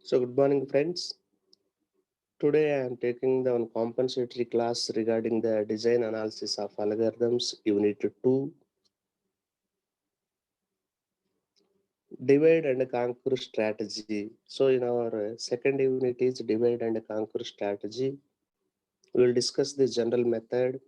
So good morning, friends. Today I am taking the compensatory class regarding the design analysis of algorithms, Unit 2, divide and conquer strategy. So in our second unit is divide and conquer strategy. We will discuss the general method.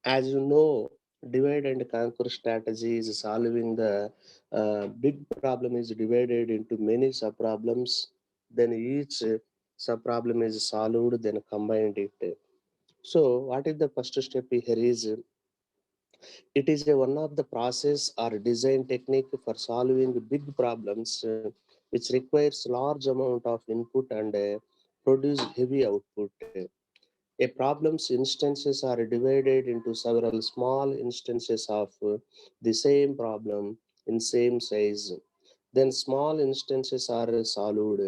As you know, divide and conquer strategy is solving the big problem is divided into many sub problems. Then each sub problem is solved, then combined it. So, what is the first step here is it is one of the process or design technique for solving big problems which requires large amount of input and produce heavy output. A problem's instances are divided into several small instances of the same problem in same size. Then small instances are solved.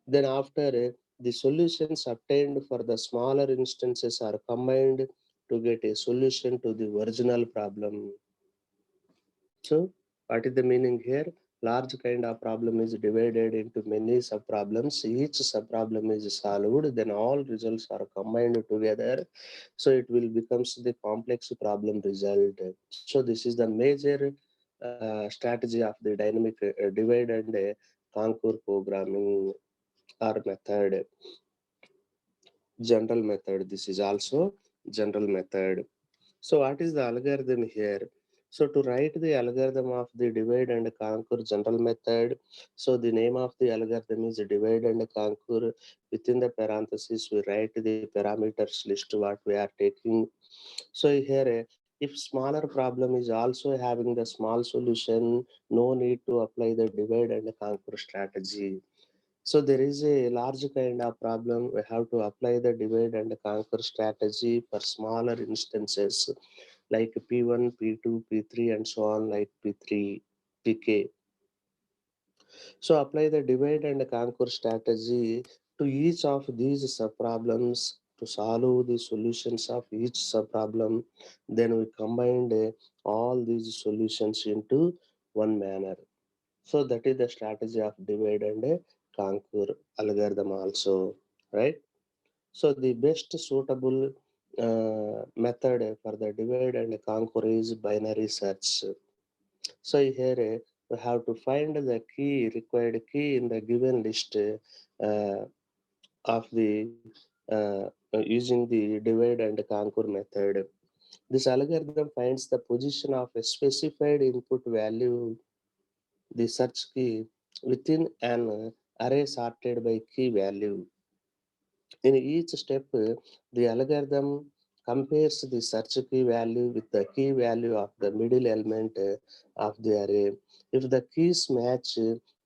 Then after the solutions obtained for the smaller instances are combined to get a solution to the original problem. So what is the meaning here? Large kind of problem is divided into many sub problems. Each sub problem is solved, then all results are combined together. So it will becomes the complex problem result. So this is the major strategy of the dynamic divide and conquer programming or method. General method. This is also general method. So what is the algorithm here? So to write the algorithm of the divide and conquer general method, so the name of the algorithm is divide and conquer. Within the parentheses, we write the parameters list what we are taking. So here, if smaller problem is also having the small solution, no need to apply the divide and conquer strategy. So there is a large kind of problem. We have to apply the divide and conquer strategy for smaller instances like P1, P2, P3, and so on, like P3, PK. So apply the divide and conquer strategy to each of these sub-problems to solve the solutions of each sub-problem. Then we combined all these solutions into one manner. So that is the strategy of divide and conquer algorithm also, right? So the best suitable method for the divide and conquer is binary search. So here we have to find the key required key in the given list of the using the divide and conquer method. This algorithm finds the position of a specified input value, the search key, within an array sorted by key value. In each step, the algorithm compares the search key value with the key value of the middle element of the array. If the keys match,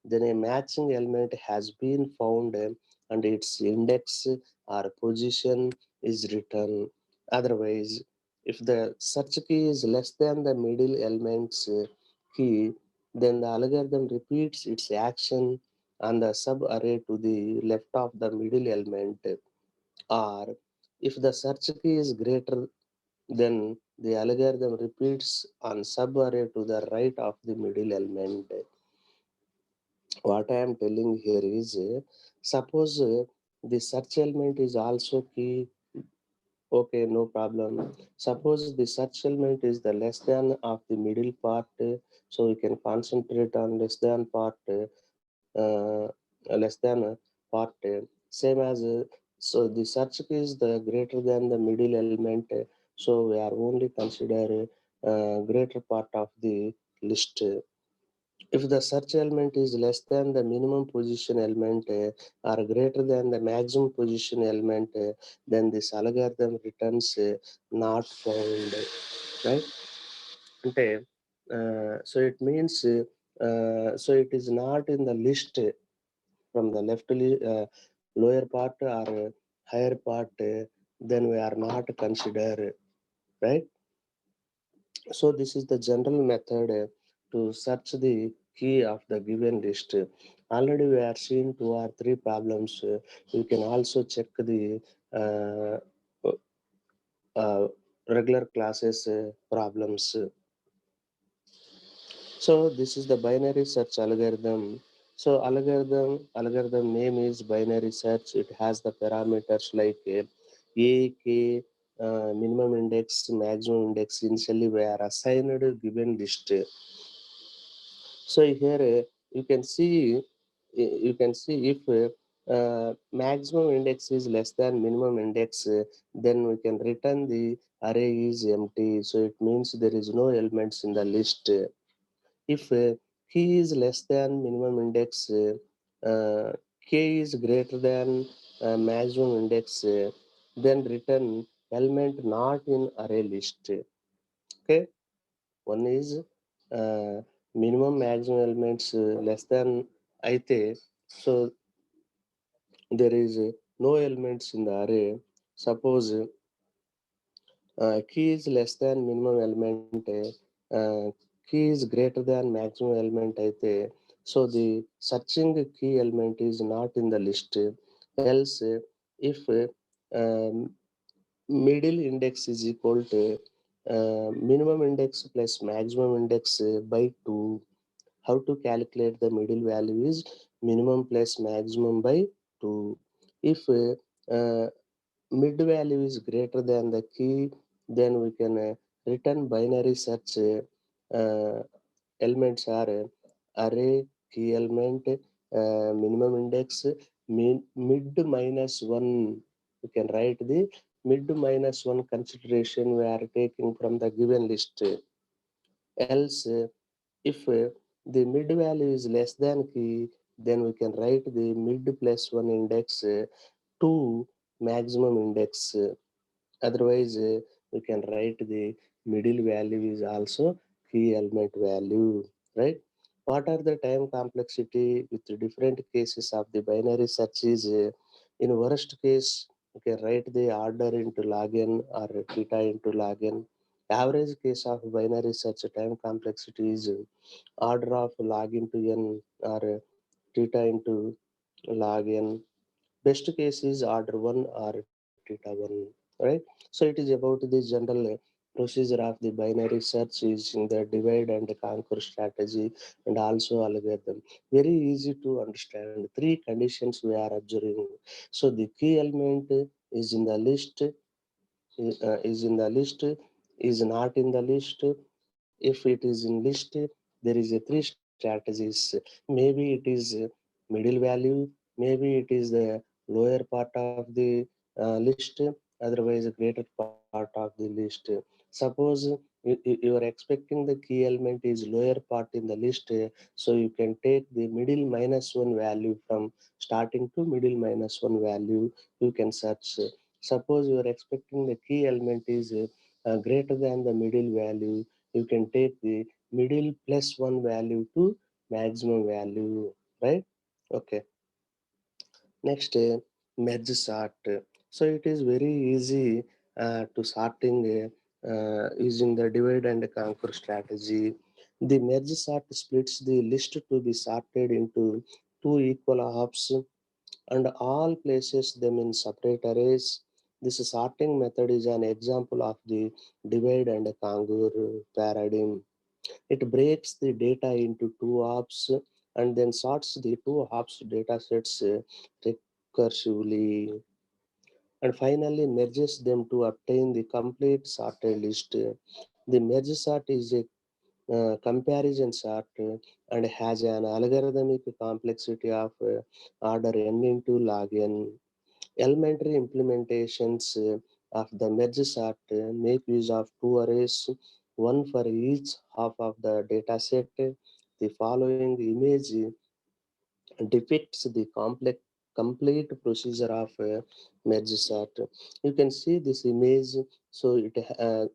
then a matching element has been found and its index or position is returned. Otherwise, if the search key is less than the middle element's key, then the algorithm repeats its action on the sub array to the left of the middle element, or if the search key is greater, then the algorithm repeats on subarray to the right of the middle element. What I am telling here is suppose the search element is also key. Okay, no problem. Suppose the search element is the less than of the middle part, so we can concentrate on less than part, less than part. Same as so the search key is the greater than the middle element, so we are only consider greater part of the list. If the search element is less than the minimum position element or greater than the maximum position element, then this algorithm returns not found, right? అంటే so it means so it is not in the list from the lower part or higher part, then we are not consider, right? So this is the general method to search the key of the given list. Already we are seeing two or three problems. You can also check the uh, regular classes problems. So this is the binary search algorithm. So algorithm name is binary search. It has the parameters like a, k, minimum index, maximum index. Initially, we are assigned a given list. So here you can see if maximum index is less than minimum index, then we can return the array is empty. So it means there is no elements in the list. If key is less than minimum index, k is greater than maximum index, then return element not in array list. Okay, one is uh, minimum maximum elements less than అయితే, so there is no elements in the array. Suppose key is less than minimum element, key is greater than maximum element అయితే, so the searching key element is not in the list. Else if middle index is equal to minimum index plus maximum index by 2. How to calculate the middle value is minimum plus maximum by 2. If uh, mid value is greater than the key, then we can return binary search. Elements are array, key element, minimum index, mid minus 1. We can write the mid minus 1 consideration we are taking from the given list. Else, if the mid value is less than key, then we can write the mid plus 1 index to maximum index. Otherwise, we can write the middle value is also key element value, right? What are the time complexity with the different cases of the binary search is, in worst case, you can write the order into log n or theta into log n. Average case of binary search time complexity is order of log into n or theta into log n. Best case is order 1 or theta 1, right? So it is about the general procedure of the binary search using the divide and conquer strategy and also algorithm. Very easy to understand. Three conditions we are observing. So the key element is in the list, is in the list, is not in the list. If it is in list, there is a three strategies. Maybe it is middle value, maybe it is the lower part of the list, otherwise a greater part of the list. Suppose you are expecting the key element is lower part in the list, so you can take the middle minus 1 value from starting to middle minus 1 value, you can search. Suppose you are expecting the key element is greater than the middle value, you can take the middle plus 1 value to maximum value, right? Okay. Next, merge sort. So it is very easy to sorting using the divide and conquer strategy. The merge sort splits the list to be sorted into two equal halves and all places them in separate arrays. This sorting method is an example of the divide and conquer paradigm. It breaks the data into two hops and then sorts the two hops data sets recursively and finally merges them to obtain the complete sorted list. The merge sort is a comparison sort and has an algorithmic complexity of order n into log n. Elementary implementations of the merge sort make use of two arrays, one for each half of the dataset. The following image depicts the complex complete procedure of merge sort. You can see this image. So it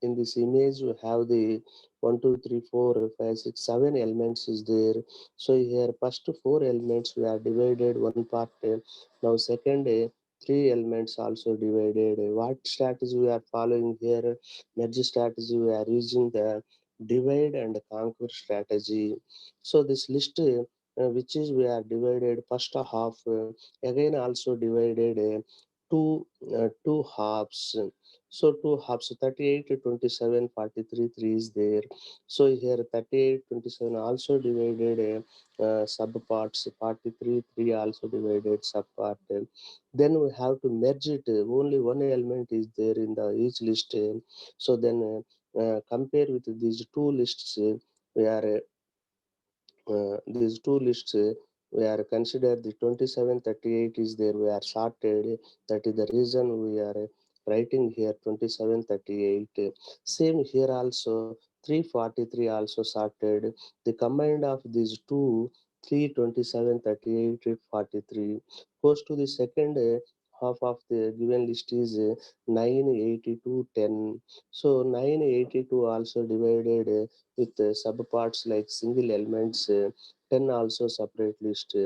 in this image we have the 1 2 3 4 5 6 7 elements is there. So here first four elements we are divided one part. Now second three elements also divided. What strategy we are following here? Merge strategy we are using the divide and conquer strategy. So this list which is we are divided first half again also divided two halves. So two halves, 38, 27, 43, 3 is there. So here 38, 27 also divided subparts, 43, 3 also divided subpart. Then we have to merge it. Only one element is there in the each list. So then compare with these two lists. We are these two lists we are consider the 27 38 is there, we are sorted. That is the reason we are writing here 27 38. Same here also 343 also sorted. The combined of these two, 327 38 43 goes to the second half of the given list is 982 10. So 982 also divided with subparts like single elements, 10 also separate list.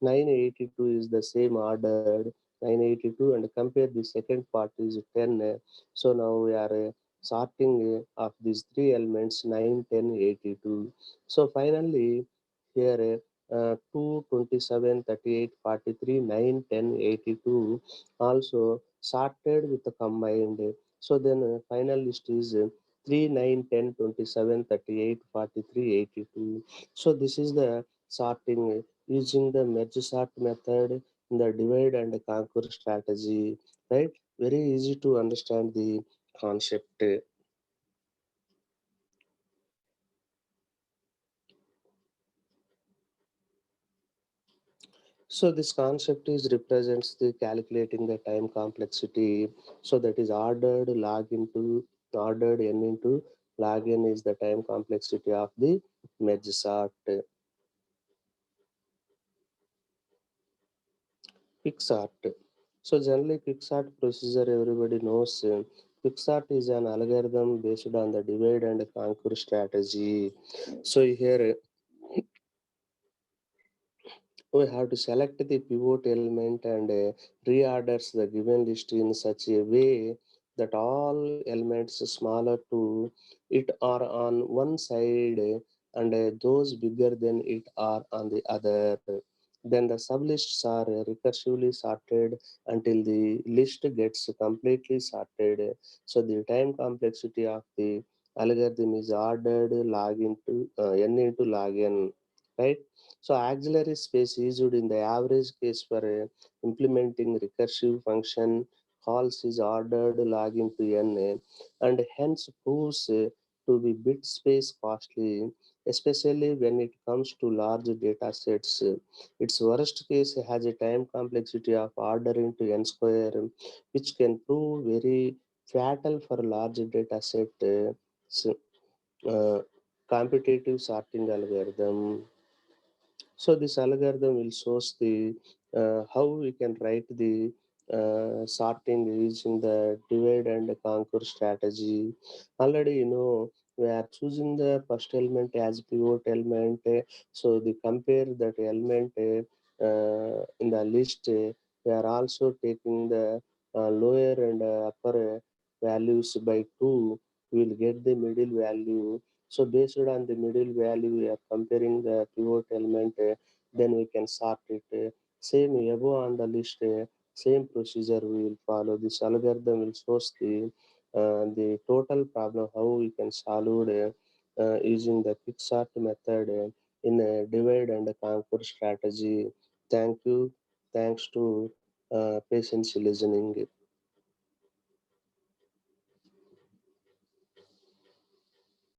982 is the same ordered 982 and compare the second part is 10. So now we are sorting of these three elements 9, 10, 82. So finally here 2, 27, 38, 43, 9, 10, 82 also sorted with the combined. So then final list is 3, 9, 10, 27, 38, 43, 82. So this is the sorting using the merge sort method in the divide and conquer strategy, right? Very easy to understand the concept. So this concept is represents the calculating the time complexity. So that is ordered n into log n is the time complexity of the merge sort. Quicksort. So generally quicksort procedure everybody knows. Quicksort is an algorithm based on the divide and conquer strategy. So here we have to select the pivot element and reorders the given list in such a way that all elements smaller to it are on one side and those bigger than it are on the other. Then the sublists are recursively sorted until the list gets completely sorted. So the time complexity of the algorithm is ordered log into n into log n, right? So auxiliary space used in the average case for implementing recursive function calls is ordered log into n and hence proves to be bit space costly, especially when it comes to large data sets. Its worst case has a time complexity of order into n square, which can prove very fatal for large data set. So, uh, competitive sorting algorithm. So this algorithm will shows the how we can write the sorting using the divide and conquer strategy. Already we are choosing the first element as pivot element. So the compare that element in the list. We are also taking the lower and upper values by 2. We will get the middle value. So based on the middle value, we are comparing the pivot element, then we can sort it. Same above on the list, same procedure we will follow. This algorithm will show the total problem how we can solve it using the quick sort method in a divide and conquer strategy. Thank you. Thanks to patience listening.